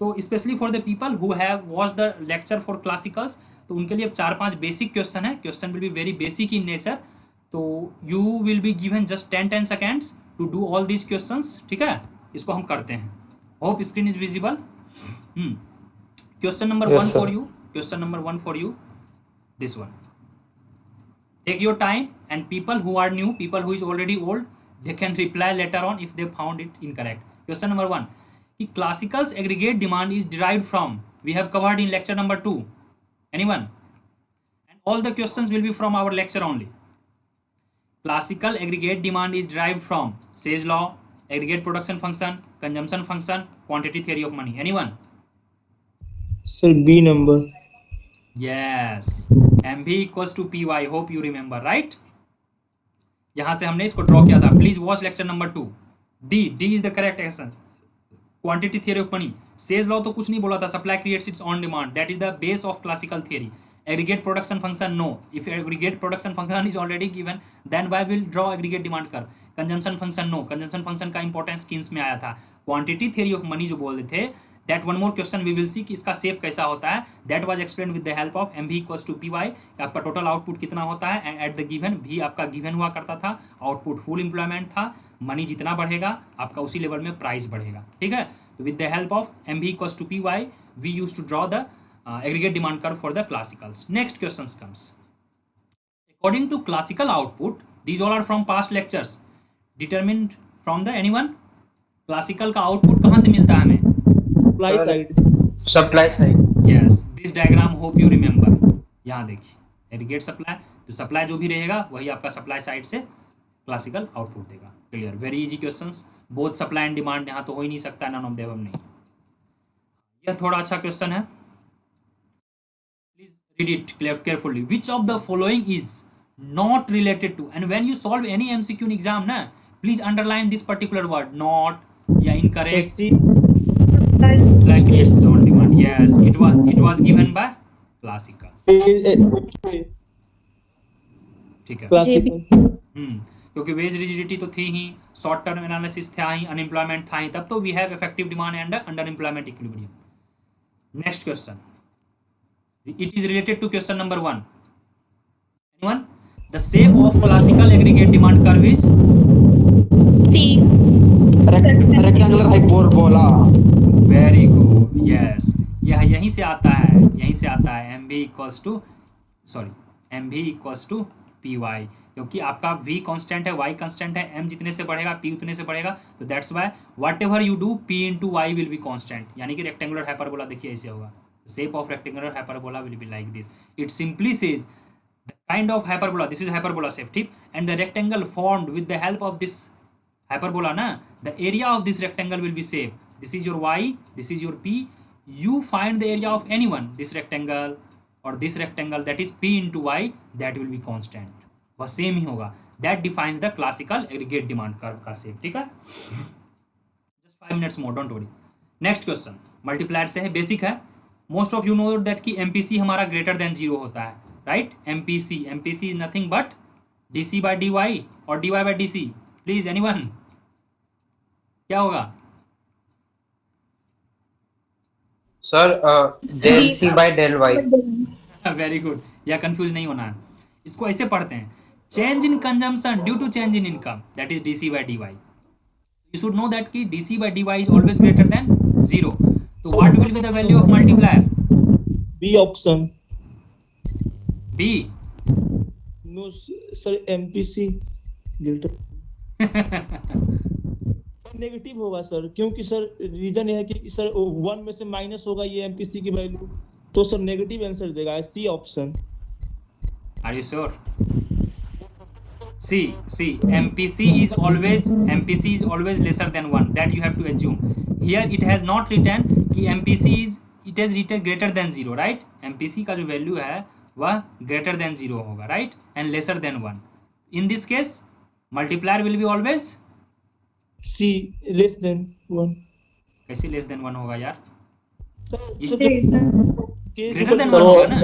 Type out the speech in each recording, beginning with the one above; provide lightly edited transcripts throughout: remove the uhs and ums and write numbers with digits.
तो specially for the people who have watch the lecture for classicals, तो उनके लिए 4-5 बेसिक क्वेश्चन है, question will be very basic in nature. तो you will be given just 10 seconds to do all these questions, ठीक है। इसको हम करते हैं। Hope screen is visible. Question number 1 Yes, for sir. You, question number 1 for you, this one. Take your time, and people who are new, people who is already old, they can reply later on if they found it incorrect. Question number 1. Classical's aggregate demand is derived from, we have covered in lecture number 2. Anyone? And all the questions will be from our lecture only. Classical aggregate demand is derived from Say's law, aggregate production function, consumption function, quantity theory of money. Anyone? Sir, B number. Yes. MV equals to PY. Hope you remember, right? यहां से हमने इसको draw किया था। Please watch lecture number 2। D is the correct answer. Quantity theory of money, says law तो कुछ नहीं बोला था, supply creates its own demand, that is the base of classical theory. Aggregate production function, no, if aggregate production function is already given then why will draw aggregate demand कर। Consumption function, no, consumption function का importance schemes में आया था। Quantity theory of money जो बोल रहे थे, that one more question we will see कि इसका शेप कैसा होता है, that was explain with the help of M V equals to P Y. आपका टोटल आउटपुट कितना होता है एंड एट द गिवन भी आपका गिवन हुआ करता था, आउटपुट फुल एम्प्लॉयमेंट था, मनी जितना बढ़ेगा आपका उसी लेवल में प्राइस बढ़ेगा, ठीक है। तो with the help of M V equals to P Y we use to draw the aggregate demand curve for the classicals. Next questions comes. According to classical output, these all are from past lectures. Determined from the anyone? Classical का output कहाँ से मिलता है हमें? Supply side. Supply side. Yes. This diagram hope you remember. यहाँ देखिए, aggregate supply, तो supply जो भी रहेगा वही आपका supply side से classical output देगा। Clear? Very easy questions. Both supply and demand यहाँ तो हो ही नहीं सकता, none of the above नहीं। यह थोड़ा अच्छा क्वेश्चन है। Read it carefully. Which of the following is not related to? And when you solve any MCQ in exam, na, please underline this particular word. Not, yeah, incorrect. Supply creates its own demand. Yes, it was given by classical. ठीक है। Classical. क्योंकि veg rigidity तो थी ही, short term analysis था ही, unemployment था ही, तब तो we have effective demand and under employment equilibrium. Next question, it is related to question number 1. Anyone? The shape of classical aggregate demand curve is C. Rectangular hyperbola. very good. Yes, यह यहीं से आता है, यहीं से आता है। mv equals to mv equals to py, क्योंकि आपका v कांस्टेंट है, y कांस्टेंट है, m जितने से बढ़ेगा p उतने से बढ़ेगा, तो that's why what you do p into Y will be constant. यानी कि रेक्टेंगुलर हाइपरबोला देखिए ऐसे होगा, shape of rectangular hyperbola will be like this. It simply says the kind of hyperbola, this is hyperbola shape, ठीक, and the rectangle formed with the help of this hyperbola na, the area of this rectangle will be same. This is your y, this is your p. You find the area of anyone, this rectangle or this rectangle, that is p into y, that will be constant, वह same ही होगा। That defines the classical aggregate demand curve का shape, ठीक है। Just 5 minutes more, don't worry. Next question, multiplier से है, basic है। Most of you know that कि MPC हमारा ग्रेटर देन 0 होता है, right. MPC is nothing but dC by dY और dY by dC. Please anyone, क्या होगा? Sir, del C by del Y. Very good, yeah confuse नहीं होना है। इसको ऐसे पढ़ते हैं, change in consumption due to change in income, that is dC by dY. You should know that कि dC by D Y is always greater than 0। So what will be the value of multiplier? B option. B. No, sir, MPC greater. Negative होगा sir, क्योंकि sir reason यह है कि sir 1 में से minus होगा ये एमपीसी की वैल्यू, तो सर नेगेटिव आंसर देगा, C option. Are you sure? See, MPC is always lesser than 1. That you have to assume. Here it has not written कि MPC is, it has written greater than 0, right? MPC का जो value है वह greater than 0 होगा, right? And lesser than 1. In this case, multiplier will be always C less than 1. कैसे less than 1 होगा यार? greater greater than sir 1 वो होगा ना?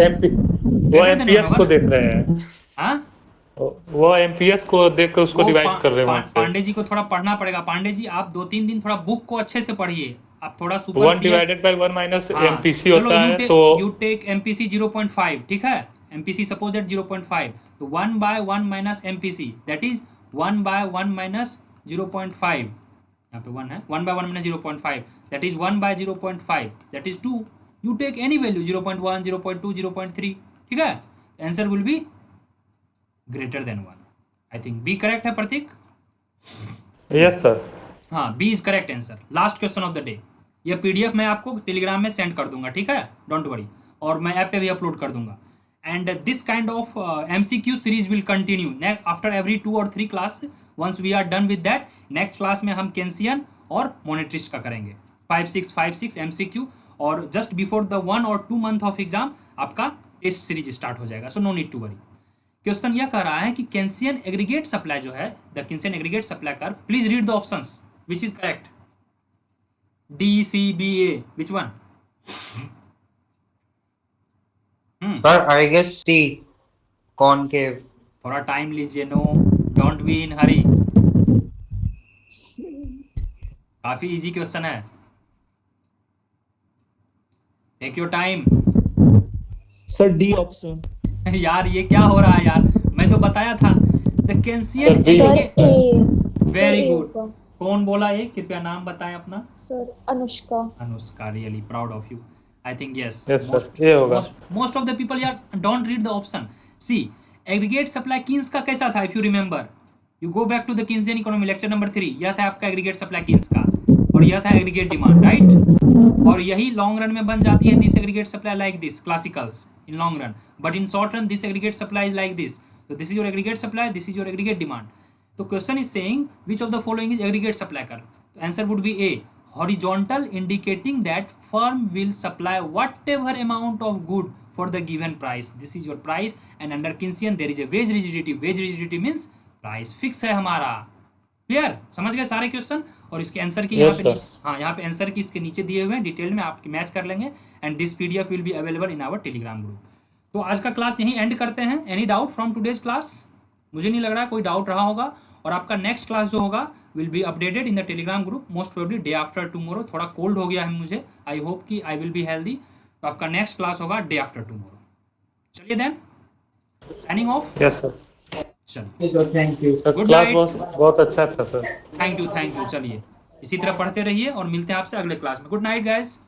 वो एमपीएस को देख रहे हैं, हाँ, वो एमपीएस को देख कर उसको डिवाइड कर रहे हैं वहाँ से। पांडे जी को थोड़ा पढ़ना पड़ेगा। पांडे जी आप 2-3 दिन थोड़ा बुक को अच्छे से पढ़िए, आप थोड़ा सुपर 1 डिवाइडेड बाय 1 माइनस हाँ, एमपीसी चलो होता है तो यू टेक एमपीसी 0.5, ठीक है, एमपीसी सपोज दैट 0.5, तो 1 by 1 minus MPC that is 1 by 1 minus 0.5, यहाँ पे 1 है, 1 by 1 minus 0.5 that is 1 by 0.5 that is 2, you take any value 0.1 0.2 0.3, ठीक है, answer will be greater than 1। I think B correct है Prateek? Yes sir. हाँ, B is correct answer. Last question of the day, ये PDF मैं आपको Telegram में send कर दूंगा, ठीक है, डोंट वरी, और मैं ऐप पे भी अपलोड कर दूंगा। And this kind of MCQ series will continue after every 2 और 3 class. Once we are done with that, next class में हम केंसियन और मोनेट्रिस्ट का करेंगे 5 6 एमसीक्यू, और जस्ट बिफोर द 1 और 2 मंथ ऑफ एग्जाम आपका टेस्ट सीरीज स्टार्ट हो जाएगा, so no need to worry. Question यह कह रहा है कि केंसियन एग्रीगेट सप्लाई जो है, the Keynesian aggregate supply curve, please read the options which is correct, D, C, B, A, which one? Sir, I guess C, concave. थोड़ा time लीजिए, no don't be in hurry, काफी easy question है, take your time. Sir D option. यार ये क्या हो रहा है यार, मैं तो बताया था the Keynesian sir A, very good. कौन बोला ये, कृपया नाम बताएं अपना? Sir Anushka. Anushka, really proud of you. I think yes, Yes, sir. ये होगा। most of the people यार don't read the option. See, aggregate supply Keynes का कैसा था, if you remember, you go back to the Keynesian economy lecture number 3, यह था आपका aggregate supply Keynes का, और यह था aggregate demand, right? और यही लॉन्ग रन में बन जाती है this aggregate supply like this, classicals in long run, but in short run this aggregate supply is like this. So this is your aggregate supply, this is your aggregate demand. तो question is saying which of the following is aggregate supply curve? Answer would be A, horizontal, indicating that firm will supply whatever amount of good for the given price. This is your price, and under Keynesian there is a wage rigidity. Wage rigidity means price fix है हमारा। Clear, समझ गए सारे question? और इसके answer की यहाँ पे नीचे, हाँ यहाँ पे आंसर की इसके नीचे दिए हुए हैं, डिटेल में आप मैच कर लेंगे, and this PDF will be available in our Telegram group. तो आज का क्लास यहीं एंड करते हैं। Any doubt from today's class? मुझे नहीं लग रहा कोई डाउट रहा होगा, और आपका नेक्स्ट क्लास जो होगा will be updated in the Telegram group, most probably day after tomorrow. थोड़ा कोल्ड हो गया है मुझे, आई होप कि आई विल बी हेल्दी, तो आपका नेक्स्ट क्लास होगा डे आफ्टर टुमारो। चलिए then, signing off. Yes sir. चलिए, Thank you. Sir Good class night. बहुत अच्छा था सर। Thank you. चलिए इसी तरह पढ़ते रहिए, और मिलते हैं आपसे अगले क्लास में। Good night guys.